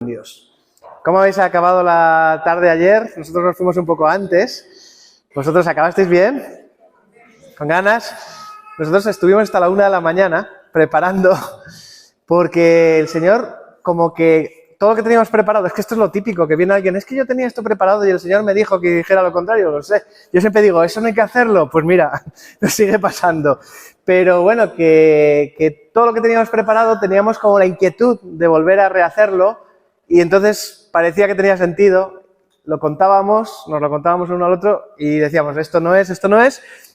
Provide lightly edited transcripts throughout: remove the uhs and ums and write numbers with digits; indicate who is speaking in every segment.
Speaker 1: Dios. ¿Cómo habéis acabado la tarde ayer? Nosotros nos fuimos un poco antes. ¿Vosotros acabasteis bien? ¿Con ganas? Nosotros estuvimos hasta la 1 de la mañana preparando, porque el Señor, como que todo lo que teníamos preparado, es que esto es lo típico, que viene alguien, es que yo tenía esto preparado y el Señor me dijo que dijera lo contrario, lo sé. Yo siempre digo, ¿eso no hay que hacerlo? Pues mira, nos sigue pasando. Pero bueno, que todo lo que teníamos preparado teníamos como la inquietud de volver a rehacerlo y entonces parecía que tenía sentido, lo contábamos, nos lo contábamos uno al otro y decíamos, esto no es,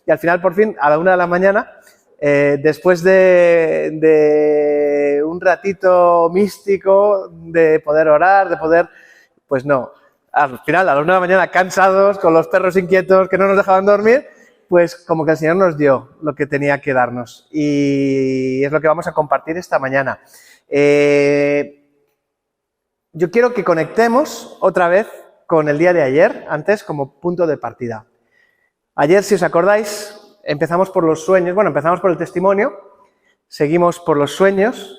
Speaker 1: y al final por fin, a la 1 de la mañana, después de un ratito místico, de poder orar, pues no, al final a la 1 de la mañana cansados, con los perros inquietos que no nos dejaban dormir, pues como que el Señor nos dio lo que tenía que darnos y es lo que vamos a compartir esta mañana. Yo quiero que conectemos otra vez con el día de ayer, antes como punto de partida. Ayer, si os acordáis, empezamos por los sueños, empezamos por el testimonio, seguimos por los sueños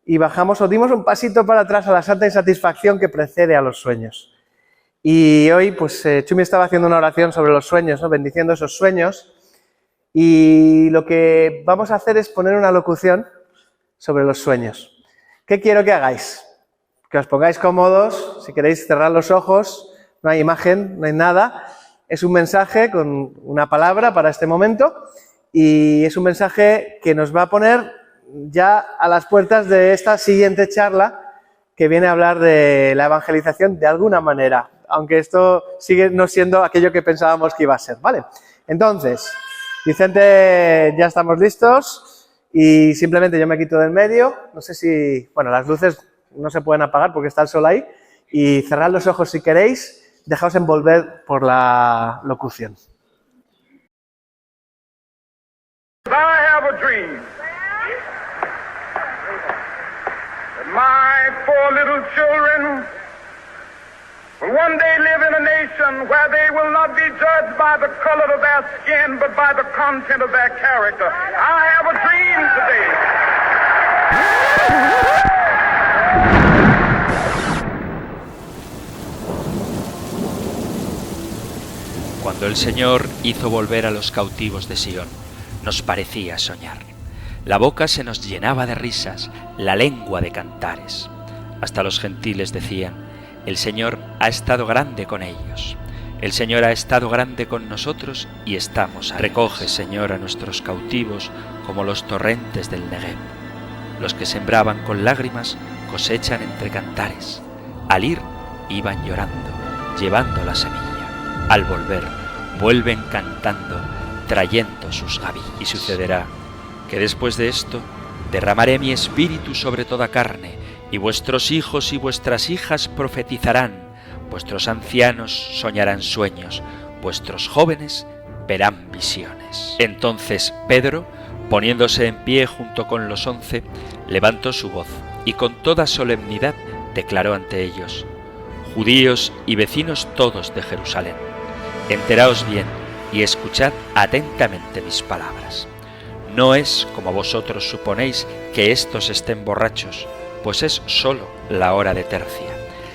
Speaker 1: y bajamos o dimos un pasito para atrás a la santa insatisfacción que precede a los sueños. Y hoy, pues, Chumi estaba haciendo una oración sobre los sueños, ¿no? Bendiciendo esos sueños. Y lo que vamos a hacer es poner una locución sobre los sueños. ¿Qué quiero que hagáis? Que os pongáis cómodos, si queréis cerrar los ojos, no hay imagen, no hay nada. Es un mensaje con una palabra para este momento y es un mensaje que nos va a poner ya a las puertas de esta siguiente charla que viene a hablar de la evangelización de alguna manera, aunque esto sigue no siendo aquello que pensábamos que iba a ser, ¿vale? Entonces, Vicente, ya estamos listos y simplemente yo me quito del medio, no sé si, las luces no se pueden apagar porque está el sol ahí y cerrad los ojos si queréis. Dejaos envolver por la locución.
Speaker 2: I have a dream that my 4 little children will one day live in a nation where they will not be judged by the color of their skin, but by the content of their character. I have a dream today.
Speaker 3: Cuando el Señor hizo volver a los cautivos de Sión, nos parecía soñar. La boca se nos llenaba de risas, la lengua de cantares. Hasta los gentiles decían, el Señor ha estado grande con ellos. El Señor ha estado grande con nosotros y estamos. Recoge, Señor, a nuestros cautivos como los torrentes del Negev. Los que sembraban con lágrimas cosechan entre cantares. Al ir, iban llorando, llevando la semilla. Al volver, vuelven cantando, trayendo sus gavillas. Y sucederá que después de esto derramaré mi espíritu sobre toda carne, y vuestros hijos y vuestras hijas profetizarán, vuestros ancianos soñarán sueños, vuestros jóvenes verán visiones. Entonces Pedro, poniéndose en pie junto con los 11, levantó su voz y con toda solemnidad declaró ante ellos: judíos y vecinos todos de Jerusalén, enteraos bien y escuchad atentamente mis palabras. No es, como vosotros suponéis, que éstos estén borrachos, pues es solo la hora de tercia,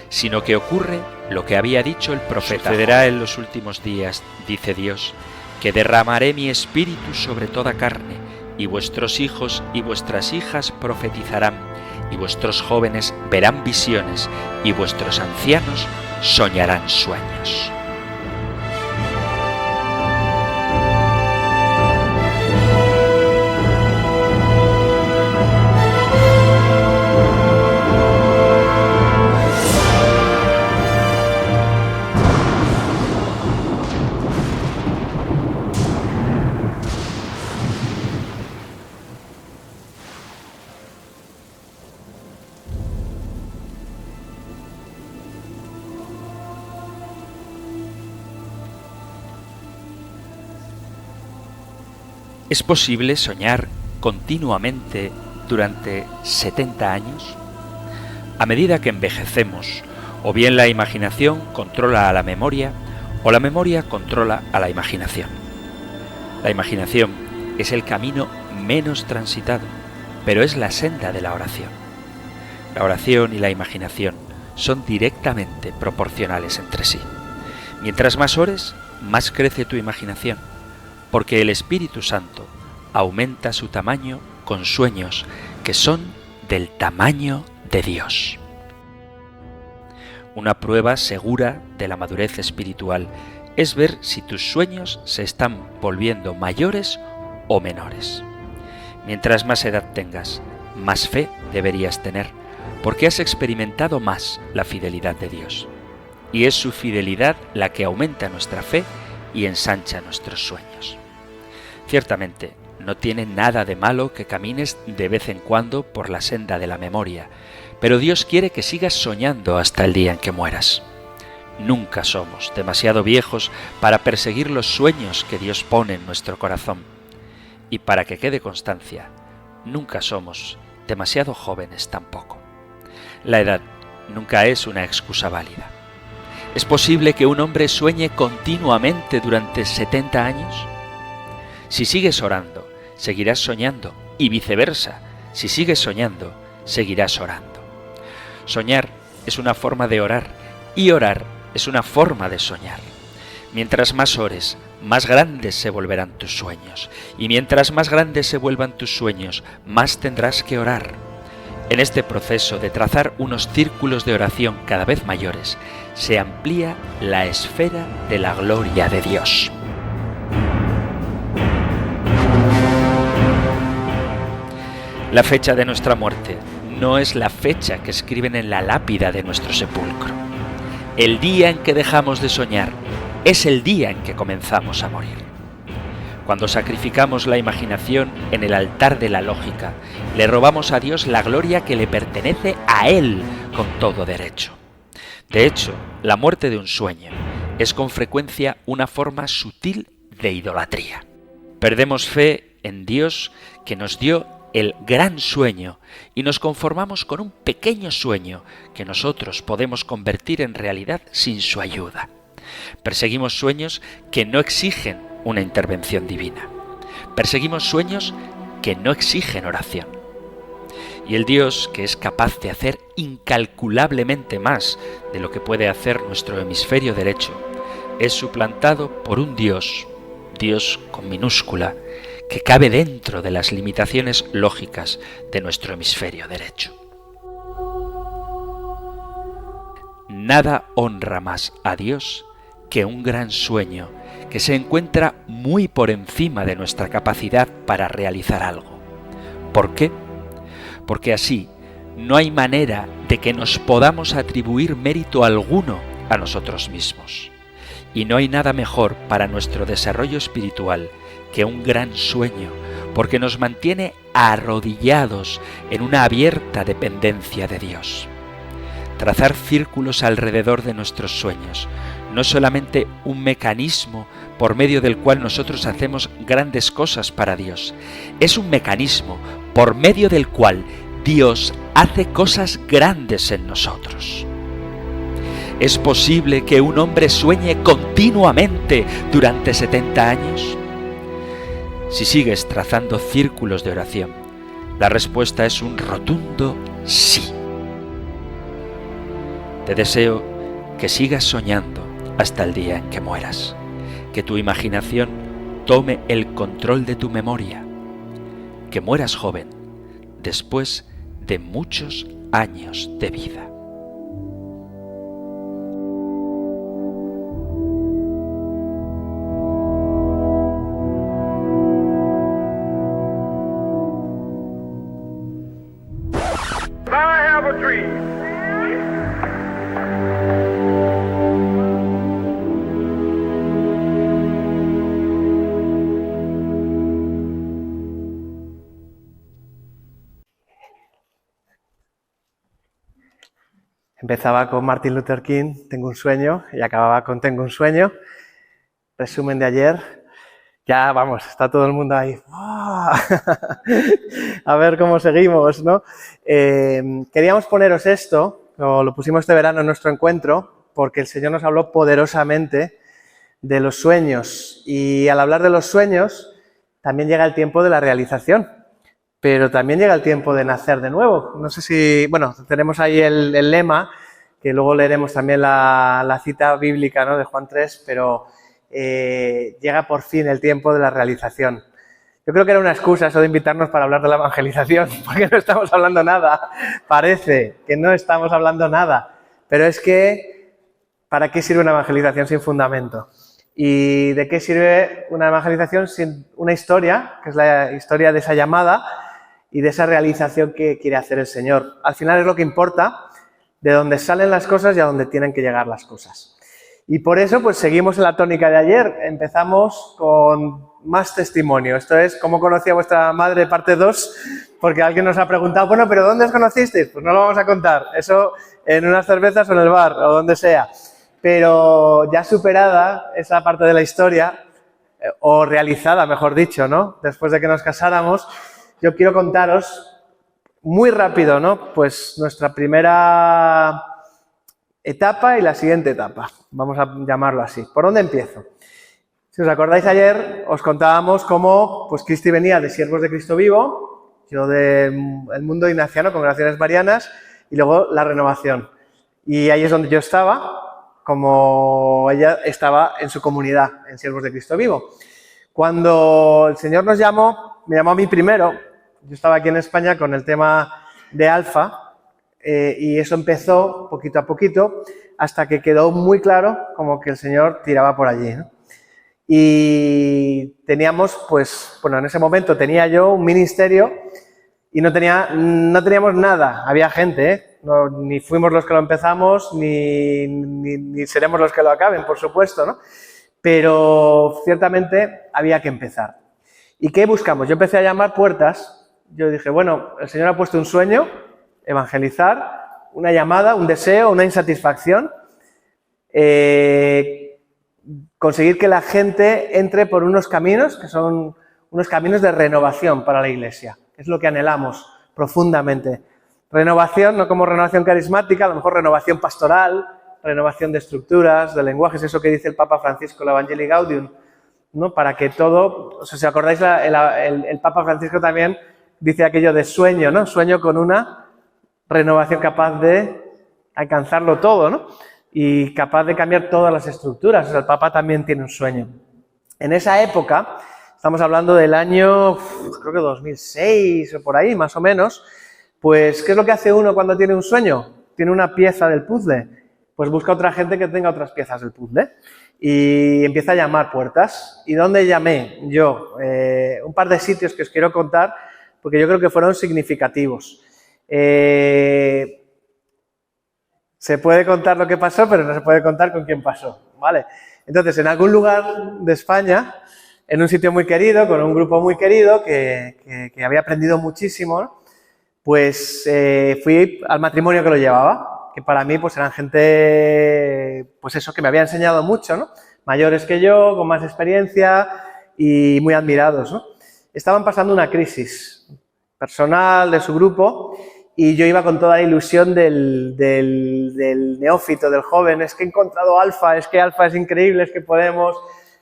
Speaker 3: sino que ocurre lo que había dicho el profeta. Sucederá en los últimos días, dice Dios, que derramaré mi espíritu sobre toda carne, y vuestros hijos y vuestras hijas profetizarán, y vuestros jóvenes verán visiones, y vuestros ancianos soñarán sueños. ¿Es posible soñar continuamente durante 70 años? A medida que envejecemos, o bien la imaginación controla a la memoria, o la memoria controla a la imaginación. La imaginación es el camino menos transitado, pero es la senda de la oración. La oración y la imaginación son directamente proporcionales entre sí. Mientras más ores, más crece tu imaginación, porque el Espíritu Santo aumenta su tamaño con sueños que son del tamaño de Dios. Una prueba segura de la madurez espiritual es ver si tus sueños se están volviendo mayores o menores. Mientras más edad tengas, más fe deberías tener, porque has experimentado más la fidelidad de Dios. Y es su fidelidad la que aumenta nuestra fe y ensancha nuestros sueños. Ciertamente, no tiene nada de malo que camines de vez en cuando por la senda de la memoria, pero Dios quiere que sigas soñando hasta el día en que mueras. Nunca somos demasiado viejos para perseguir los sueños que Dios pone en nuestro corazón. Y para que quede constancia, nunca somos demasiado jóvenes tampoco. La edad nunca es una excusa válida. ¿Es posible que un hombre sueñe continuamente durante 70 años? Si sigues orando, seguirás soñando, y viceversa, si sigues soñando, seguirás orando. Soñar es una forma de orar, y orar es una forma de soñar. Mientras más ores, más grandes se volverán tus sueños, y mientras más grandes se vuelvan tus sueños, más tendrás que orar. En este proceso de trazar unos círculos de oración cada vez mayores, se amplía la esfera de la gloria de Dios. La fecha de nuestra muerte no es la fecha que escriben en la lápida de nuestro sepulcro. El día en que dejamos de soñar es el día en que comenzamos a morir. Cuando sacrificamos la imaginación en el altar de la lógica, le robamos a Dios la gloria que le pertenece a Él con todo derecho. De hecho, la muerte de un sueño es con frecuencia una forma sutil de idolatría. Perdemos fe en Dios que nos dio el gran sueño y nos conformamos con un pequeño sueño que nosotros podemos convertir en realidad sin su ayuda. Perseguimos sueños que no exigen una intervención divina. Perseguimos sueños que no exigen oración. Y el Dios, que es capaz de hacer incalculablemente más de lo que puede hacer nuestro hemisferio derecho, es suplantado por un Dios con minúscula, que cabe dentro de las limitaciones lógicas de nuestro hemisferio derecho. Nada honra más a Dios que un gran sueño que se encuentra muy por encima de nuestra capacidad para realizar algo. ¿Por qué? Porque así no hay manera de que nos podamos atribuir mérito alguno a nosotros mismos. Y no hay nada mejor para nuestro desarrollo espiritual que un gran sueño, porque nos mantiene arrodillados en una abierta dependencia de Dios. Trazar círculos alrededor de nuestros sueños no es solamente un mecanismo por medio del cual nosotros hacemos grandes cosas para Dios, es un mecanismo por medio del cual Dios hace cosas grandes en nosotros. ¿Es posible que un hombre sueñe continuamente durante 70 años? Si sigues trazando círculos de oración, la respuesta es un rotundo sí. Te deseo que sigas soñando hasta el día en que mueras, que tu imaginación tome el control de tu memoria, que mueras joven después de muchos años de vida.
Speaker 2: I have a dream.
Speaker 1: Empezaba con Martin Luther King, Tengo un sueño, y acababa con Tengo un sueño. Resumen de ayer. Ya, vamos, está todo el mundo ahí. ¡Oh! A ver cómo seguimos, ¿no? Queríamos poneros esto, lo pusimos este verano en nuestro encuentro, porque el Señor nos habló poderosamente de los sueños. Y al hablar de los sueños, también llega el tiempo de la realización. Pero también llega el tiempo de nacer de nuevo. No sé si, bueno, tenemos ahí el lema, que luego leeremos también la cita bíblica, ¿no?, de Juan 3, pero llega por fin el tiempo de la realización. Yo creo que era una excusa eso de invitarnos para hablar de la evangelización, porque no estamos hablando nada. Parece que no estamos hablando nada, pero es que ¿para qué sirve una evangelización sin fundamento? ¿Y de qué sirve una evangelización sin una historia, que es la historia de esa llamada y de esa realización que quiere hacer el Señor? Al final es lo que importa, de dónde salen las cosas y a dónde tienen que llegar las cosas. Y por eso, pues seguimos en la tónica de ayer. Empezamos con más testimonio. Esto es cómo conocí a vuestra madre, parte 2, porque alguien nos ha preguntado, bueno, ¿pero dónde os conocisteis? Pues no lo vamos a contar. Eso en unas cervezas o en el bar o donde sea. Pero ya superada esa parte de la historia, o realizada, mejor dicho, ¿no?, después de que nos casáramos, yo quiero contaros muy rápido, ¿no?, pues nuestra primera etapa y la siguiente etapa. Vamos a llamarlo así. ¿Por dónde empiezo? Si os acordáis, ayer os contábamos cómo pues Cristi venía de Siervos de Cristo Vivo, yo del mundo ignaciano, Congregaciones Marianas, y luego la Renovación. Y ahí es donde yo estaba, como ella estaba en su comunidad, en Siervos de Cristo Vivo. Cuando el Señor nos llamó, me llamó a mí primero. Yo estaba aquí en España con el tema de Alfa, y eso empezó poquito a poquito hasta que quedó muy claro como que el Señor tiraba por allí, ¿no? Y teníamos, pues, bueno, en ese momento tenía yo un ministerio y no teníamos nada. Había gente, ¿eh? No, ni fuimos los que lo empezamos, ni seremos los que lo acaben, por supuesto, ¿no? Pero ciertamente había que empezar. ¿Y qué buscamos? Yo empecé a llamar puertas. Yo dije, bueno, el Señor ha puesto un sueño, evangelizar, una llamada, un deseo, una insatisfacción, conseguir que la gente entre por unos caminos que son unos caminos de renovación para la Iglesia. Es lo que anhelamos profundamente. Renovación, no como renovación carismática, a lo mejor renovación pastoral, renovación de estructuras, de lenguajes, eso que dice el Papa Francisco, el Evangelii Gaudium, ¿no? Para que todo, o sea, si acordáis, el Papa Francisco también dice aquello de sueño, ¿no? Sueño con una renovación capaz de alcanzarlo todo, ¿no? Y capaz de cambiar todas las estructuras. O sea, el Papa también tiene un sueño. En esa época, estamos hablando del año, creo que 2006 o por ahí, más o menos, pues, ¿qué es lo que hace uno cuando tiene un sueño? Tiene una pieza del puzzle. Pues busca otra gente que tenga otras piezas del puzzle. Y empieza a llamar puertas. ¿Y dónde llamé? Yo, un par de sitios que os quiero contar, porque yo creo que fueron significativos. Se puede contar lo que pasó, pero no se puede contar con quién pasó, ¿vale? Entonces, en algún lugar de España, en un sitio muy querido, con un grupo muy querido, que había aprendido muchísimo, ¿no? Pues fui al matrimonio que lo llevaba, que para mí pues eran gente, pues eso, que me había enseñado mucho, ¿no? Mayores que yo, con más experiencia y muy admirados, ¿no? Estaban pasando una crisis personal de su grupo y yo iba con toda la ilusión del neófito, del joven. Es que he encontrado Alfa, es que Alfa es increíble, es que podemos...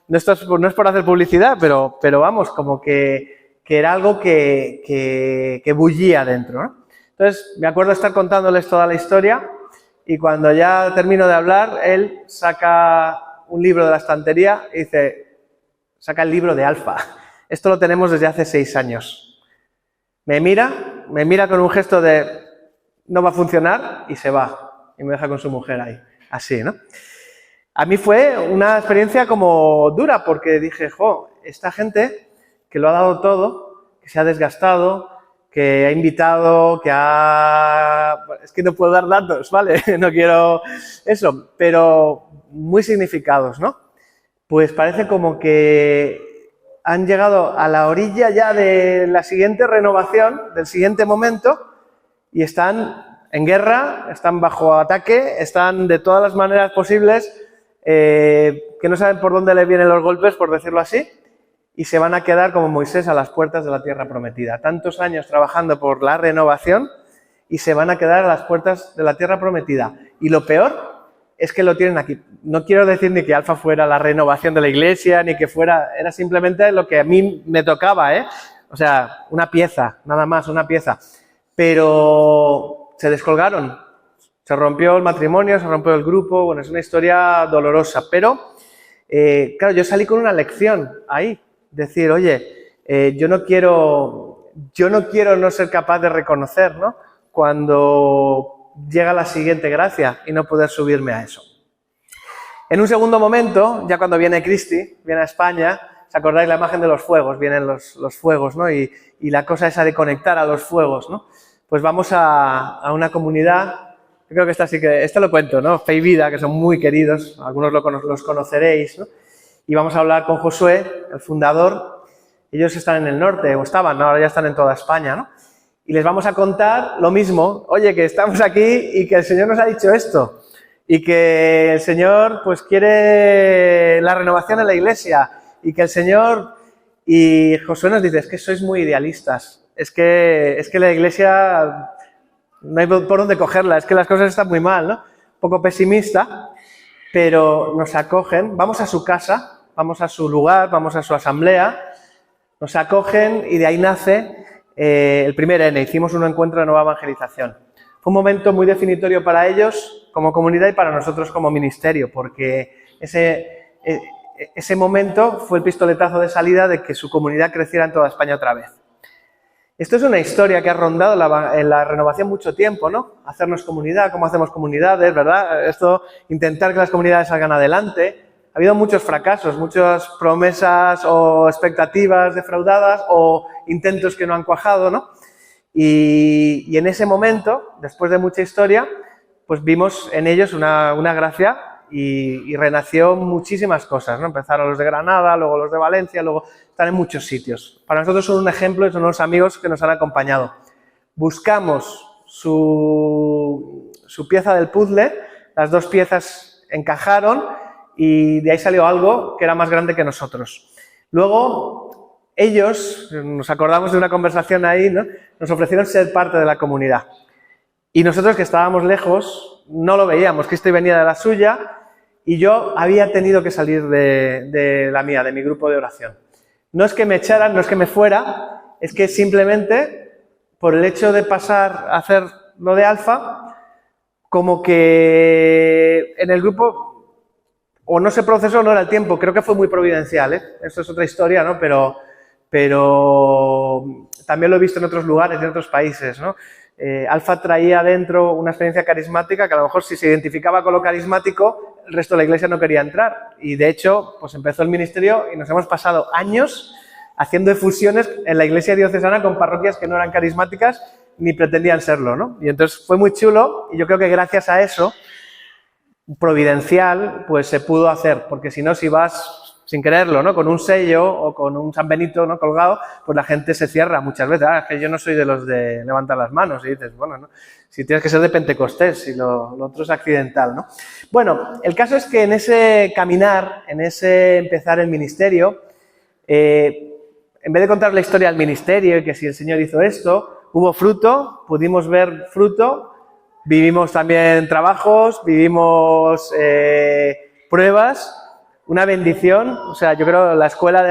Speaker 1: No es por hacer publicidad, pero vamos, como que era algo que bullía dentro, ¿no? Entonces, me acuerdo de estar contándoles toda la historia y cuando ya termino de hablar, él saca un libro de la estantería y dice, saca el libro de Alfa. Esto lo tenemos desde hace 6 años. Me mira con un gesto de no va a funcionar y se va. Y me deja con su mujer ahí, así, ¿no? A mí fue una experiencia como dura porque dije, jo, esta gente que lo ha dado todo, que se ha desgastado, que ha invitado, que ha... Es que no puedo dar datos, ¿vale? No quiero eso, pero muy significados, ¿no? Pues parece como que han llegado a la orilla ya de la siguiente renovación, del siguiente momento, y están en guerra, están bajo ataque, están de todas las maneras posibles, que no saben por dónde les vienen los golpes, por decirlo así, y se van a quedar como Moisés a las puertas de la tierra prometida. Tantos años trabajando por la renovación y se van a quedar a las puertas de la tierra prometida. Y lo peor es que lo tienen aquí. No quiero decir ni que Alfa fuera la renovación de la Iglesia, ni que fuera... Era simplemente lo que a mí me tocaba, ¿eh? O sea, una pieza, nada más, una pieza. Pero se descolgaron. Se rompió el matrimonio, se rompió el grupo, bueno, es una historia dolorosa, pero claro, yo salí con una lección ahí, decir, oye, yo no quiero no ser capaz de reconocer, ¿no?, cuando llega la siguiente gracia y no poder subirme a eso. En un segundo momento, ya cuando viene Cristi, viene a España, ¿os acordáis la imagen de los fuegos? Vienen los fuegos, ¿no? Y la cosa esa de conectar a los fuegos, ¿no? Pues vamos a una comunidad, yo creo que esta lo cuento, ¿no? Fe y Vida, que son muy queridos, algunos los conoceréis, ¿no? Y vamos a hablar con Josué, el fundador. Ellos están en el norte, o estaban, ¿no? Ahora ya están en toda España, ¿no? Y les vamos a contar lo mismo, oye, que estamos aquí y que el Señor nos ha dicho esto. Y que el Señor pues quiere la renovación en la iglesia y que el Señor... Y Josué nos dice, es que sois muy idealistas, es que la iglesia no hay por dónde cogerla, es que las cosas están muy mal, ¿no? Un poco pesimista, pero nos acogen, vamos a su casa, vamos a su lugar, vamos a su asamblea, nos acogen y de ahí nace el primer N, hicimos un encuentro de nueva evangelización. Fue un momento muy definitorio para ellos como comunidad y para nosotros como ministerio, porque ese momento fue el pistoletazo de salida de que su comunidad creciera en toda España otra vez. Esto es una historia que ha rondado en la renovación mucho tiempo, ¿no? Hacernos comunidad, cómo hacemos comunidades, ¿verdad? Intentar que las comunidades salgan adelante. Ha habido muchos fracasos, muchas promesas o expectativas defraudadas o intentos que no han cuajado, ¿no? Y en ese momento, después de mucha historia, pues vimos en ellos una gracia y renació muchísimas cosas, ¿no? Empezaron los de Granada, luego los de Valencia, luego están en muchos sitios. Para nosotros son un ejemplo y son unos amigos que nos han acompañado. Buscamos su pieza del puzzle, las dos piezas encajaron y de ahí salió algo que era más grande que nosotros. Luego... ellos, nos acordamos de una conversación ahí, ¿no? Nos ofrecieron ser parte de la comunidad. Y nosotros que estábamos lejos, no lo veíamos. Cristo venía de la suya y yo había tenido que salir de la mía, de mi grupo de oración. No es que me echaran, no es que me fuera, es que simplemente por el hecho de pasar a hacer lo de Alfa, como que en el grupo o no se procesó o no era el tiempo. Creo que fue muy providencial, ¿eh? Esto es otra historia, ¿no? Pero también lo he visto en otros lugares, en otros países, ¿no? Alfa traía dentro una experiencia carismática que a lo mejor si se identificaba con lo carismático, el resto de la iglesia no quería entrar. Y de hecho, pues empezó el ministerio y nos hemos pasado años haciendo efusiones en la iglesia diocesana con parroquias que no eran carismáticas ni pretendían serlo, ¿no? Y entonces fue muy chulo y yo creo que gracias a eso, providencial, pues se pudo hacer. Porque si no, si vas... sin quererlo, ¿no? Con un sello o con un San Benito, ¿no?, colgado, pues la gente se cierra muchas veces. Es que yo no soy de los de levantar las manos. Y dices, bueno, ¿no? Si tienes que ser de Pentecostés y lo otro es accidental, ¿no? Bueno, el caso es que en ese caminar, en ese empezar el ministerio, en vez de contar la historia del ministerio y que si el Señor hizo esto, hubo fruto, pudimos ver fruto, vivimos también trabajos, vivimos pruebas. Una bendición, o sea, yo creo la escuela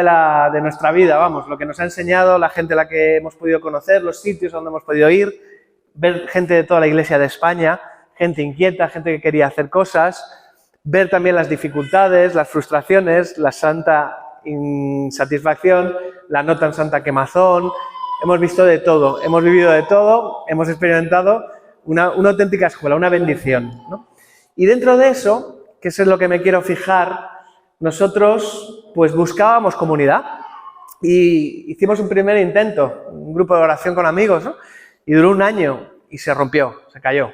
Speaker 1: de nuestra vida, vamos, lo que nos ha enseñado, la gente a la que hemos podido conocer, los sitios donde hemos podido ir, ver gente de toda la iglesia de España, gente inquieta, gente que quería hacer cosas, ver también las dificultades, las frustraciones, la santa insatisfacción, la no tan santa quemazón. Hemos visto de todo, hemos vivido de todo, hemos experimentado una auténtica escuela, una bendición, ¿no? Y dentro de eso, que es en lo que me quiero fijar, nosotros pues buscábamos comunidad y hicimos un primer intento, un grupo de oración con amigos, ¿no? Y duró un año y se rompió, se cayó.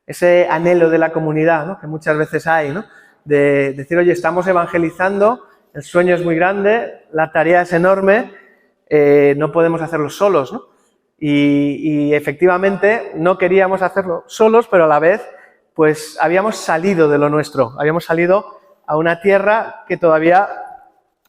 Speaker 1: Ese anhelo de la comunidad, ¿no?, que muchas veces hay, ¿no?, de decir, oye, estamos evangelizando, el sueño es muy grande, la tarea es enorme, no podemos hacerlo solos, ¿no? Y efectivamente no queríamos hacerlo solos, pero a la vez pues habíamos salido de lo nuestro, habíamos salido a una tierra que todavía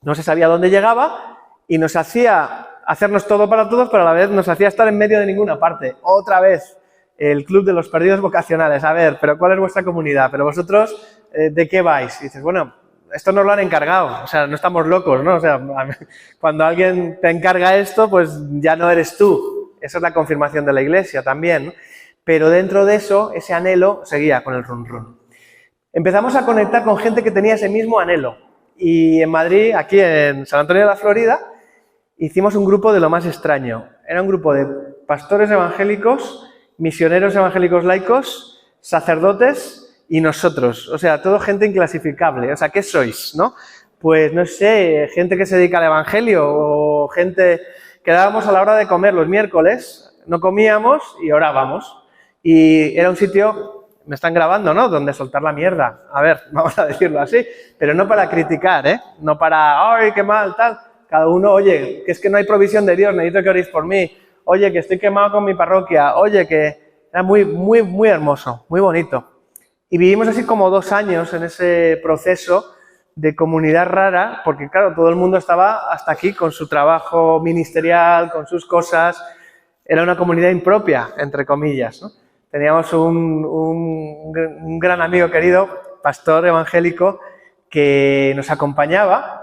Speaker 1: no se sabía dónde llegaba y nos hacía hacernos todo para todos, pero a la vez nos hacía estar en medio de ninguna parte. Otra vez, el club de los perdidos vocacionales. A ver, ¿pero cuál es vuestra comunidad? ¿Pero vosotros de qué vais? Y dices, bueno, esto nos lo han encargado, o sea, no estamos locos, ¿no? O sea, cuando alguien te encarga esto, pues ya no eres tú. Esa es la confirmación de la iglesia también, ¿no? pero dentro de eso, ese anhelo seguía con el run run. Empezamos a conectar con gente que tenía ese mismo anhelo. Y en Madrid, aquí en San Antonio de la Florida, hicimos un grupo de lo más extraño. Era un grupo de pastores evangélicos, misioneros evangélicos laicos, sacerdotes y nosotros. O sea, todo gente inclasificable. O sea, ¿qué sois, no? Pues, no sé, gente que se dedica al evangelio o gente... Quedábamos a la hora de comer los miércoles, no comíamos y orábamos. Y era un sitio, me están grabando, ¿no?, donde soltar la mierda. A ver, vamos a decirlo así, pero no para criticar, ¿eh? No para, ¡ay, qué mal, tal! Cada uno, oye, que es que no hay provisión de Dios, necesito que oréis por mí. Oye, que estoy quemado con mi parroquia. Oye, que era muy, muy, muy hermoso, muy bonito. Y vivimos así como 2 años en ese proceso de comunidad rara, porque claro, todo el mundo estaba hasta aquí con su trabajo ministerial, con sus cosas. Era una comunidad impropia, entre comillas, ¿no? Teníamos un gran amigo querido, pastor evangélico, que nos acompañaba.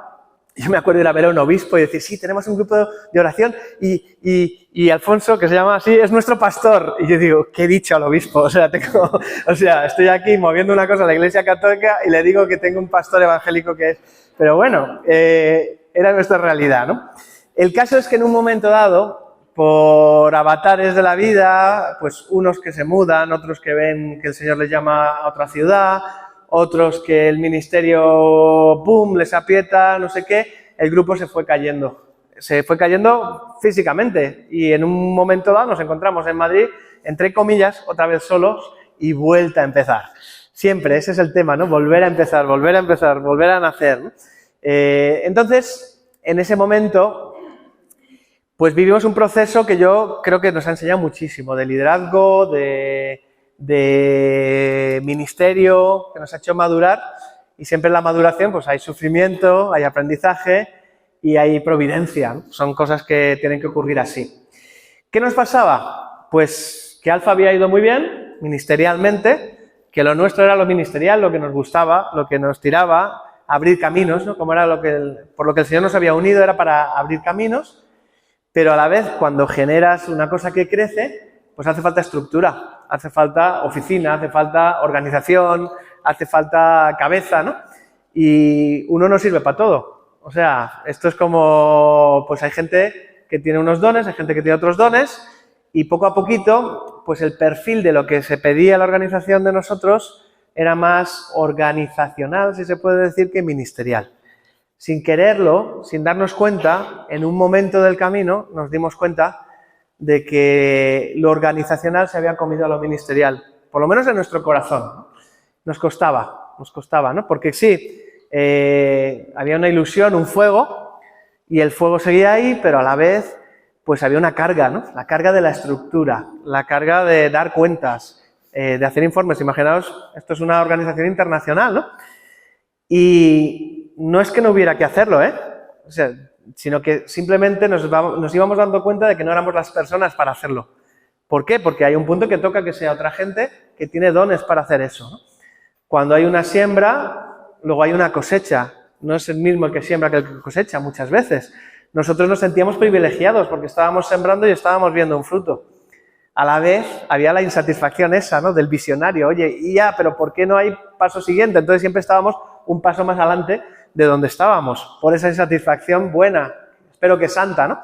Speaker 1: Yo me acuerdo de ir a ver a un obispo y decir, sí, tenemos un grupo de oración y Alfonso, que se llama así, es nuestro pastor. Y yo digo, ¿qué he dicho al obispo? O sea, estoy aquí moviendo una cosa a la Iglesia Católica y le digo que tengo un pastor evangélico que es... Pero bueno, era nuestra realidad, ¿no? El caso es que en un momento dado, por avatares de la vida, pues unos que se mudan, otros que ven que el Señor les llama a otra ciudad, otros que el ministerio, ¡pum!, les aprieta, no sé qué, el grupo se fue cayendo. Se fue cayendo físicamente y en un momento dado nos encontramos en Madrid, entre comillas, otra vez solos y vuelta a empezar. Siempre, ese es el tema, ¿no? Volver a empezar, volver a nacer, ¿no? Entonces, en ese momento, pues vivimos un proceso que yo creo que nos ha enseñado muchísimo, de liderazgo, de ministerio, que nos ha hecho madurar, y siempre en la maduración pues hay sufrimiento, hay aprendizaje y hay providencia, ¿no? Son cosas que tienen que ocurrir así. ¿Qué nos pasaba? Pues que Alfa había ido muy bien, ministerialmente, que lo nuestro era lo ministerial, lo que nos gustaba, lo que nos tiraba, abrir caminos, ¿no? Como era por lo que el Señor nos había unido, era para abrir caminos, pero a la vez cuando generas una cosa que crece, pues hace falta estructura, hace falta oficina, hace falta organización, hace falta cabeza, ¿no? Y uno no sirve para todo. O sea, esto es como, pues hay gente que tiene unos dones, hay gente que tiene otros dones, y poco a poquito, pues el perfil de lo que se pedía a la organización de nosotros era más organizacional, si se puede decir, que ministerial. Sin quererlo, sin darnos cuenta, en un momento del camino nos dimos cuenta de que lo organizacional se había comido a lo ministerial, por lo menos en nuestro corazón, ¿no? Nos costaba, ¿no? Porque sí, había una ilusión, un fuego, y el fuego seguía ahí, pero a la vez, pues había una carga, ¿no? La carga de la estructura, la carga de dar cuentas, de hacer informes. Imaginaos, esto es una organización internacional, ¿no? Y no es que no hubiera que hacerlo, ¿eh? O sea, sino que simplemente nos íbamos dando cuenta de que no éramos las personas para hacerlo. ¿Por qué? Porque hay un punto que toca que sea otra gente que tiene dones para hacer eso, ¿no? Cuando hay una siembra, luego hay una cosecha. No es el mismo el que siembra que el que cosecha muchas veces. Nosotros nos sentíamos privilegiados porque estábamos sembrando y estábamos viendo un fruto. A la vez había la insatisfacción esa, ¿no?, del visionario. Oye, y ya, pero ¿por qué no hay paso siguiente? Entonces siempre estábamos un paso más adelante de donde estábamos, por esa insatisfacción buena, espero que santa, ¿no?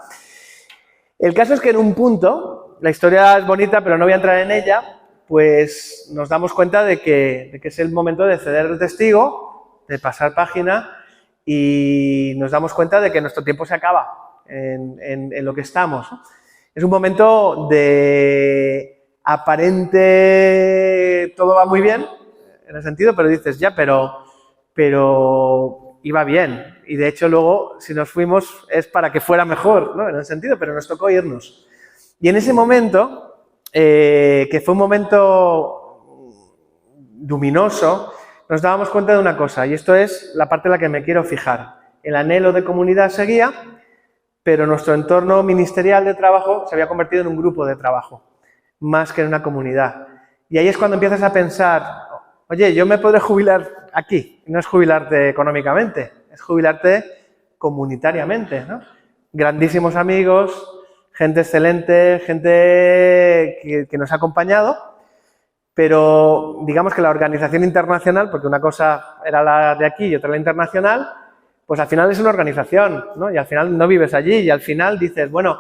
Speaker 1: El caso es que en un punto, la historia es bonita, pero no voy a entrar en ella, pues nos damos cuenta de que es el momento de ceder el testigo, de pasar página, y nos damos cuenta de que nuestro tiempo se acaba en lo que estamos, ¿no? Es un momento de aparente, todo va muy bien, en el sentido, pero dices, ya, pero iba bien. Y de hecho luego, si nos fuimos, es para que fuera mejor, ¿no?, en el sentido, pero nos tocó irnos. Y en ese momento, que fue un momento luminoso, nos dábamos cuenta de una cosa, y esto es la parte en la que me quiero fijar. El anhelo de comunidad seguía, pero nuestro entorno ministerial de trabajo se había convertido en un grupo de trabajo, más que en una comunidad. Y ahí es cuando empiezas a pensar, oye, yo me podré jubilar aquí. No es jubilarte económicamente, es jubilarte comunitariamente, ¿no? Grandísimos amigos, gente excelente, gente que nos ha acompañado, pero digamos que la organización internacional, porque una cosa era la de aquí y otra la internacional, pues al final es una organización, ¿no? Y al final no vives allí y al final dices, bueno,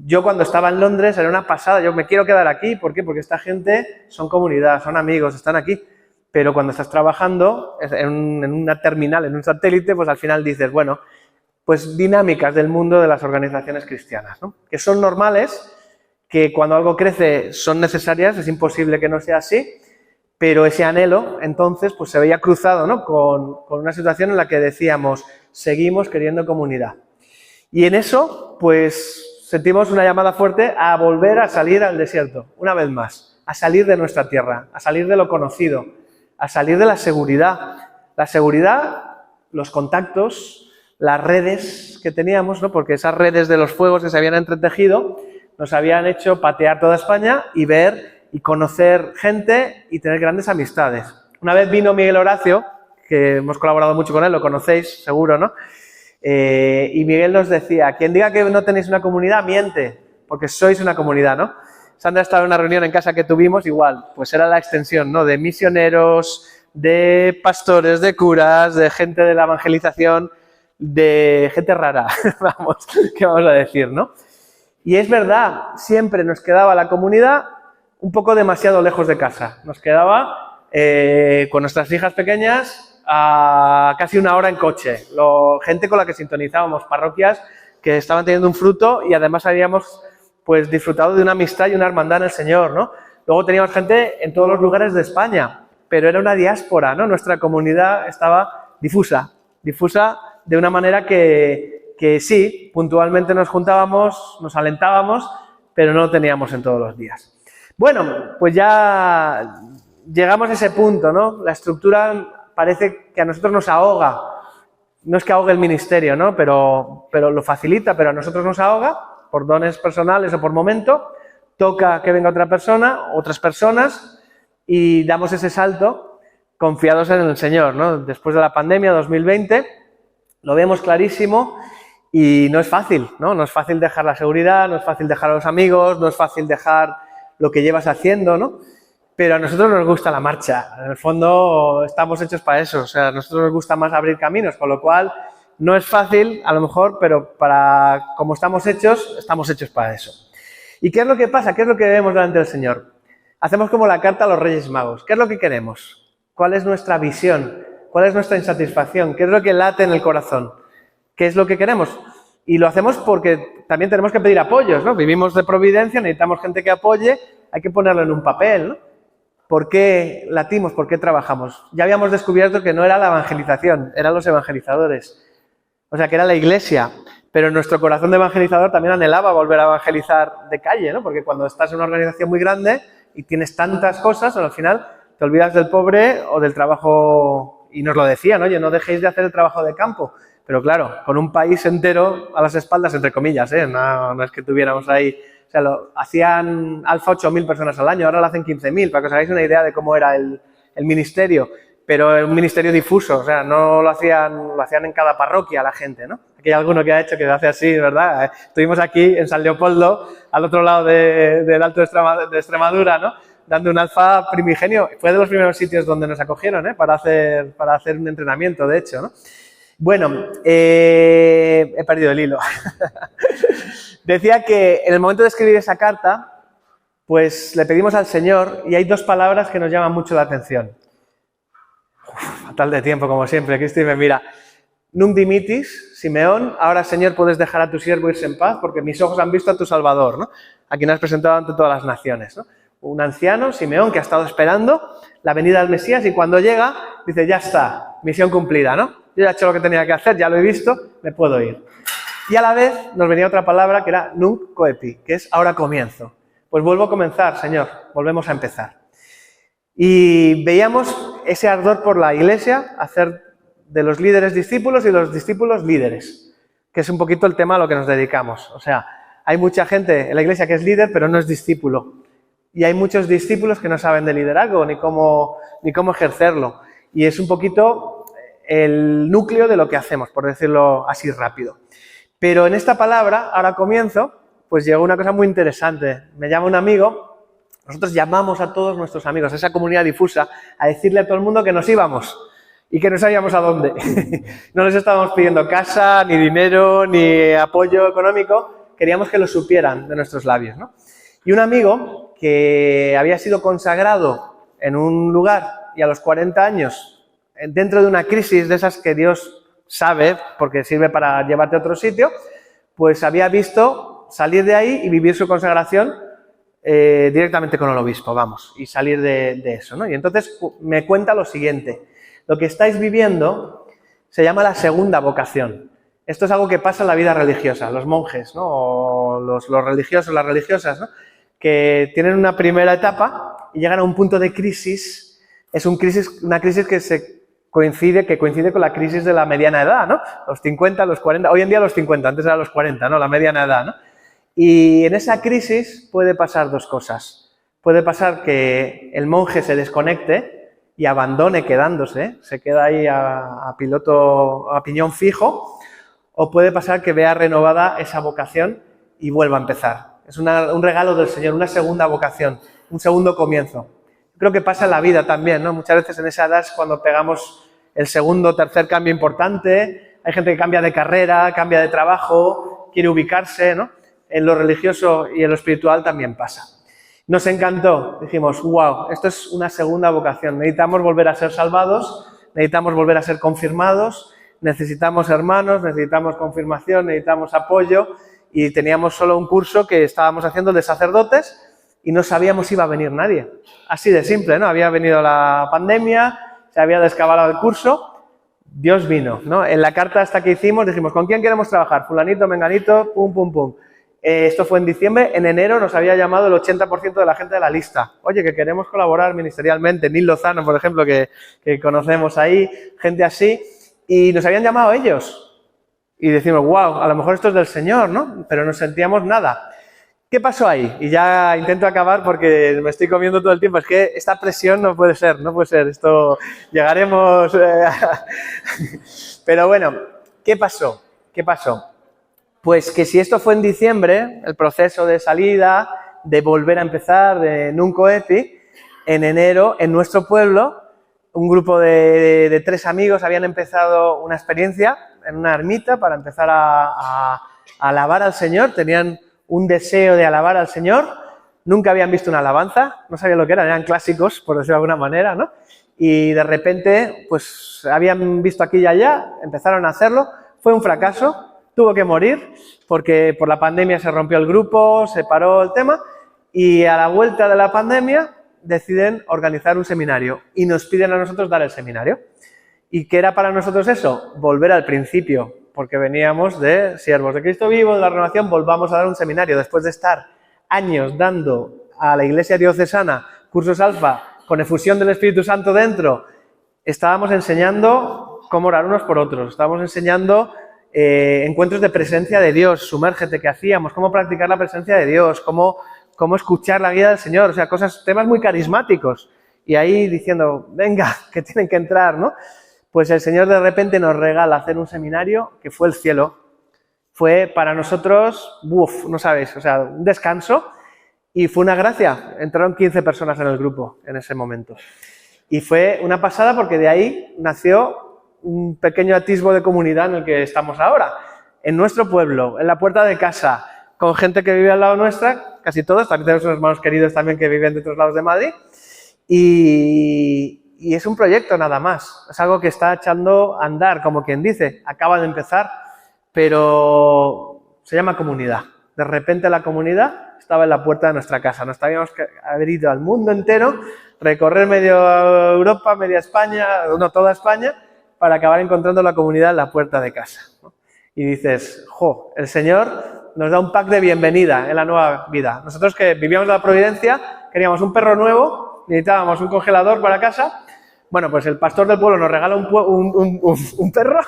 Speaker 1: yo cuando estaba en Londres era una pasada, yo me quiero quedar aquí, ¿por qué? Porque esta gente son comunidad, son amigos, están aquí. Pero cuando estás trabajando en una terminal, en un satélite, pues al final dices, bueno, pues dinámicas del mundo de las organizaciones cristianas, ¿no? Que son normales, que cuando algo crece son necesarias, es imposible que no sea así, pero ese anhelo, entonces, pues se veía cruzado, ¿no? con una situación en la que decíamos, seguimos queriendo comunidad. Y en eso, pues sentimos una llamada fuerte a volver a salir al desierto, una vez más, a salir de nuestra tierra, a salir de lo conocido, a salir de la seguridad. La seguridad, los contactos, las redes que teníamos, ¿no? Porque esas redes de los fuegos que se habían entretejido nos habían hecho patear toda España y ver y conocer gente y tener grandes amistades. Una vez vino Miguel Horacio, que hemos colaborado mucho con él, lo conocéis seguro, ¿no? Y Miguel nos decía, quien diga que no tenéis una comunidad, miente, porque sois una comunidad, ¿no? Sandra estaba en una reunión en casa que tuvimos, igual, pues era la extensión, ¿no? De misioneros, de pastores, de curas, de gente de la evangelización, de gente rara, vamos, ¿qué vamos a decir, no? Y es verdad, siempre nos quedaba la comunidad un poco demasiado lejos de casa. Nos quedaba con nuestras hijas pequeñas a casi una hora en coche. Gente con la que sintonizábamos, parroquias que estaban teniendo un fruto y además habíamos pues disfrutado de una amistad y una hermandad en el Señor, ¿no? Luego teníamos gente en todos los lugares de España, pero era una diáspora, ¿no? Nuestra comunidad estaba difusa de una manera que sí, puntualmente nos juntábamos, nos alentábamos, pero no lo teníamos en todos los días. Bueno, pues ya llegamos a ese punto, ¿no? La estructura parece que a nosotros nos ahoga. No es que ahogue el ministerio, ¿no? Pero lo facilita, pero a nosotros nos ahoga por dones personales o por momento. Toca que venga otra persona, otras personas, y damos ese salto confiados en el Señor, ¿no? Después de la pandemia 2020, lo vemos clarísimo y no es fácil, ¿no? No es fácil dejar la seguridad, no es fácil dejar a los amigos, no es fácil dejar lo que llevas haciendo, ¿no? Pero a nosotros nos gusta la marcha, en el fondo estamos hechos para eso, o sea, a nosotros nos gusta más abrir caminos, con lo cual no es fácil, a lo mejor, pero como estamos hechos para eso. ¿Y qué es lo que pasa? ¿Qué es lo que vemos delante del Señor? Hacemos como la carta a los Reyes Magos. ¿Qué es lo que queremos? ¿Cuál es nuestra visión? ¿Cuál es nuestra insatisfacción? ¿Qué es lo que late en el corazón? ¿Qué es lo que queremos? Y lo hacemos porque también tenemos que pedir apoyos, ¿no? Vivimos de providencia, necesitamos gente que apoye, hay que ponerlo en un papel, ¿no? ¿Por qué latimos? ¿Por qué trabajamos? Ya habíamos descubierto que no era la evangelización, eran los evangelizadores. O sea, que era la iglesia. Pero nuestro corazón de evangelizador también anhelaba volver a evangelizar de calle, ¿no? Porque cuando estás en una organización muy grande y tienes tantas cosas, al final te olvidas del pobre o del trabajo. Y nos lo decían, oye, no dejéis de hacer el trabajo de campo. Pero claro, con un país entero a las espaldas, entre comillas, ¿eh? No es que tuviéramos ahí. O sea, hacían Alfa 8.000 personas al año, ahora lo hacen 15.000, para que os hagáis una idea de cómo era el ministerio. Pero es un ministerio difuso, o sea, no lo hacían en cada parroquia la gente, ¿no? Aquí hay alguno que ha hecho que lo hace así, ¿verdad? Estuvimos aquí en San Leopoldo, al otro lado del Alto de Extremadura, ¿no? Dando un alfa primigenio. Fue de los primeros sitios donde nos acogieron, ¿eh? Para hacer un entrenamiento, de hecho, ¿no? Bueno, he perdido el hilo. Decía que en el momento de escribir esa carta, pues le pedimos al Señor, y hay dos palabras que nos llaman mucho la atención. Fatal de tiempo, como siempre, Cristi me mira. Nunc dimitis, Simeón, ahora, Señor, puedes dejar a tu siervo irse en paz, porque mis ojos han visto a tu Salvador, ¿no? A quien has presentado ante todas las naciones, ¿no? Un anciano, Simeón, que ha estado esperando la venida del Mesías, y cuando llega, dice, ya está, misión cumplida, ¿no? Yo ya he hecho lo que tenía que hacer, ya lo he visto, me puedo ir. Y a la vez nos venía otra palabra que era nunc coepi, que es ahora comienzo. Pues vuelvo a comenzar, Señor, volvemos a empezar. Y veíamos ese ardor por la Iglesia, hacer de los líderes discípulos y los discípulos líderes, que es un poquito el tema a lo que nos dedicamos. O sea, hay mucha gente en la Iglesia que es líder, pero no es discípulo. Y hay muchos discípulos que no saben de liderazgo ni cómo ejercerlo. Y es un poquito el núcleo de lo que hacemos, por decirlo así rápido. Pero en esta palabra, ahora comienzo, pues llegó una cosa muy interesante. Me llama un amigo, nosotros llamamos a todos nuestros amigos, a esa comunidad difusa, a decirle a todo el mundo que nos íbamos y que no sabíamos a dónde. No les estábamos pidiendo casa, ni dinero, ni apoyo económico, queríamos que lo supieran de nuestros labios, ¿no? Y un amigo que había sido consagrado en un lugar y a los 40 años, dentro de una crisis de esas que Dios sabe, porque sirve para llevarte a otro sitio, pues había visto salir de ahí y vivir su consagración directamente con el obispo, vamos, y salir de eso, ¿no? Y entonces me cuenta lo siguiente: lo que estáis viviendo se llama la segunda vocación. Esto es algo que pasa en la vida religiosa, los monjes, ¿no? O los religiosos, las religiosas, ¿no? Que tienen una primera etapa y llegan a un punto de crisis. Es una crisis que coincide con la crisis de la mediana edad, ¿no? Los 50, los 40, hoy en día los 50, antes era los 40, ¿no? La mediana edad, ¿no? Y en esa crisis puede pasar dos cosas. Puede pasar que el monje se desconecte y abandone quedándose, se queda ahí a piñón fijo, o puede pasar que vea renovada esa vocación y vuelva a empezar. Es un regalo del Señor, una segunda vocación, un segundo comienzo. Creo que pasa en la vida también, ¿no? Muchas veces en esa edad es cuando pegamos el segundo o tercer cambio importante. Hay gente que cambia de carrera, cambia de trabajo, quiere ubicarse, ¿no? En lo religioso y en lo espiritual también pasa. Nos encantó, dijimos, wow, esto es una segunda vocación. Necesitamos volver a ser salvados, necesitamos volver a ser confirmados, necesitamos hermanos, necesitamos confirmación, necesitamos apoyo, y teníamos solo un curso que estábamos haciendo de sacerdotes y no sabíamos si iba a venir nadie. Así de simple, ¿no? Había venido la pandemia, se había descabalado el curso, Dios vino, ¿no? En la carta esta que hicimos dijimos, ¿con quién queremos trabajar? Fulanito, menganito, pum, pum, pum. Esto fue en diciembre, en enero nos había llamado el 80% de la gente de la lista. Oye, que queremos colaborar ministerialmente. Nil Lozano, por ejemplo, que conocemos ahí, gente así, y nos habían llamado ellos. Y decimos, wow, a lo mejor esto es del Señor, ¿no? Pero no sentíamos nada. ¿Qué pasó ahí? Y ya intento acabar porque me estoy comiendo todo el tiempo. Es que esta presión no puede ser. Esto llegaremos... Pero bueno, ¿qué pasó? Pues que si esto fue en diciembre, el proceso de salida, de volver a empezar, de Nunc Coepi, en enero, en nuestro pueblo, un grupo de 3 amigos habían empezado una experiencia en una ermita para empezar a alabar al Señor. Tenían un deseo de alabar al Señor. Nunca habían visto una alabanza, no sabían lo que eran clásicos, por decirlo de alguna manera, ¿no? Y de repente, pues habían visto aquí y allá, empezaron a hacerlo. Fue un fracaso. Tuvo que morir porque por la pandemia se rompió el grupo, se paró el tema, y a la vuelta de la pandemia deciden organizar un seminario y nos piden a nosotros dar el seminario. ¿Y qué era para nosotros eso? Volver al principio, porque veníamos de Siervos de Cristo Vivo, de la Renovación, volvamos a dar un seminario. Después de estar años dando a la Iglesia Diocesana cursos alfa con efusión del Espíritu Santo dentro, estábamos enseñando cómo orar unos por otros, estábamos enseñando encuentros de presencia de Dios, sumérgete, que hacíamos, cómo practicar la presencia de Dios, cómo escuchar la guía del Señor, o sea, temas muy carismáticos. Y ahí diciendo, venga, que tienen que entrar, ¿no? Pues el Señor de repente nos regala hacer un seminario que fue el cielo. Fue para nosotros, no sabes, o sea, un descanso, y fue una gracia. Entraron 15 personas en el grupo en ese momento. Y fue una pasada porque de ahí nació un pequeño atisbo de comunidad en el que estamos ahora. En nuestro pueblo, en la puerta de casa, con gente que vive al lado nuestra, casi todos, también tenemos unos hermanos queridos también que viven de otros lados de Madrid, y es un proyecto nada más, es algo que está echando a andar, como quien dice, acaba de empezar, pero se llama comunidad. De repente la comunidad estaba en la puerta de nuestra casa, nos teníamos que haber ido al mundo entero, recorrer medio Europa, media España, no toda España, para acabar encontrando la comunidad en la puerta de casa, ¿no? Y dices, el Señor nos da un pack de bienvenida en la nueva vida. Nosotros que vivíamos en la Providencia, queríamos un perro nuevo, necesitábamos un congelador para casa. Bueno, pues el pastor del pueblo nos regala un perro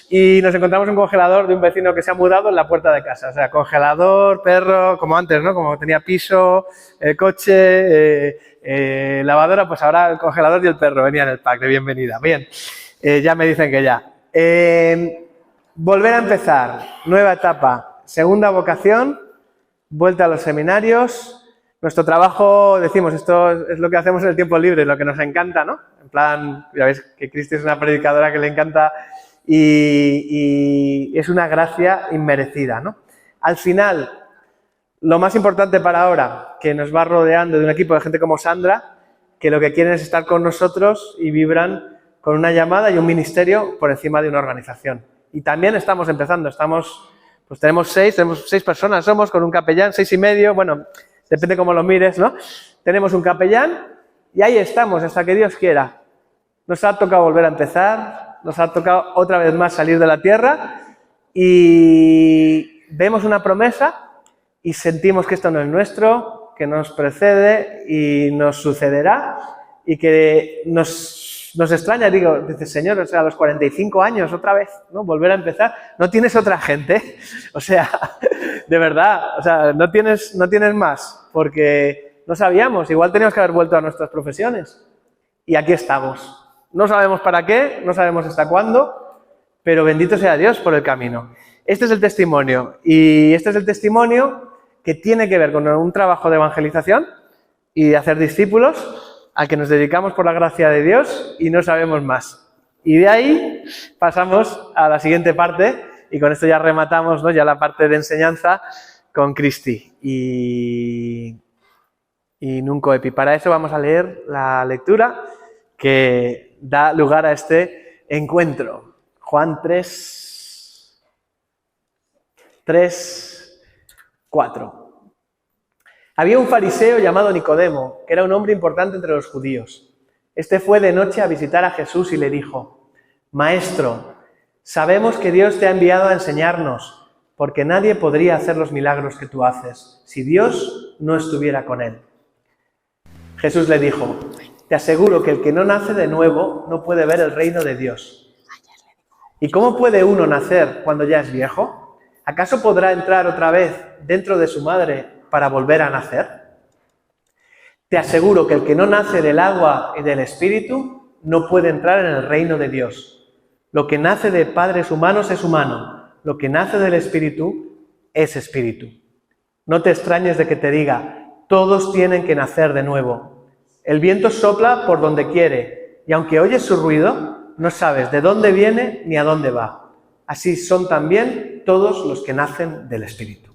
Speaker 1: y nos encontramos un congelador de un vecino que se ha mudado en la puerta de casa. O sea, congelador, perro, como antes, ¿no? Como tenía piso, coche, lavadora, pues ahora el congelador y el perro venían en el pack de bienvenida. Bien. Ya me dicen que ya. Volver a empezar, nueva etapa, segunda vocación, vuelta a los seminarios. Nuestro trabajo, decimos, esto es lo que hacemos en el tiempo libre, lo que nos encanta, ¿no? En plan, ya veis que Cristi es una predicadora que le encanta y es una gracia inmerecida, ¿no? Al final, lo más importante para ahora, que nos va rodeando de un equipo de gente como Sandra, que lo que quieren es estar con nosotros y vibran con una llamada y un ministerio por encima de una organización. Y también estamos empezando, pues tenemos seis personas, somos con un capellán, 6 y medio, bueno, depende cómo lo mires, ¿no? Tenemos un capellán y ahí estamos hasta que Dios quiera. Nos ha tocado volver a empezar, nos ha tocado otra vez más salir de la tierra y vemos una promesa y sentimos que esto no es nuestro, que nos precede y nos sucederá y que nos extraña, dice, Señor, o sea, a los 45 años otra vez, ¿no? Volver a empezar, no tienes otra gente, o sea, de verdad, o sea, no tienes más, porque no sabíamos, igual teníamos que haber vuelto a nuestras profesiones y aquí estamos. No sabemos para qué, no sabemos hasta cuándo, pero bendito sea Dios por el camino. Este es el testimonio y este es el testimonio que tiene que ver con un trabajo de evangelización y de hacer discípulos al que nos dedicamos por la gracia de Dios y no sabemos más. Y de ahí pasamos a la siguiente parte y con esto ya rematamos, ¿no? Ya la parte de enseñanza con Cristi y Nunco Epi. Para eso vamos a leer la lectura que da lugar a este encuentro. Juan 3:4. Había un fariseo llamado Nicodemo, que era un hombre importante entre los judíos. Este fue de noche a visitar a Jesús y le dijo: Maestro, sabemos que Dios te ha enviado a enseñarnos, porque nadie podría hacer los milagros que tú haces si Dios no estuviera con él. Jesús le dijo: Te aseguro que el que no nace de nuevo no puede ver el reino de Dios. ¿Y cómo puede uno nacer cuando ya es viejo? ¿Acaso podrá entrar otra vez dentro de su madre para volver a nacer? Te aseguro que el que no nace del agua y del Espíritu no puede entrar en el reino de Dios. Lo que nace de padres humanos es humano, lo que nace del Espíritu es Espíritu. No te extrañes de que te diga: todos tienen que nacer de nuevo. El viento sopla por donde quiere, y aunque oyes su ruido, no sabes de dónde viene ni a dónde va. Así son también todos los que nacen del Espíritu.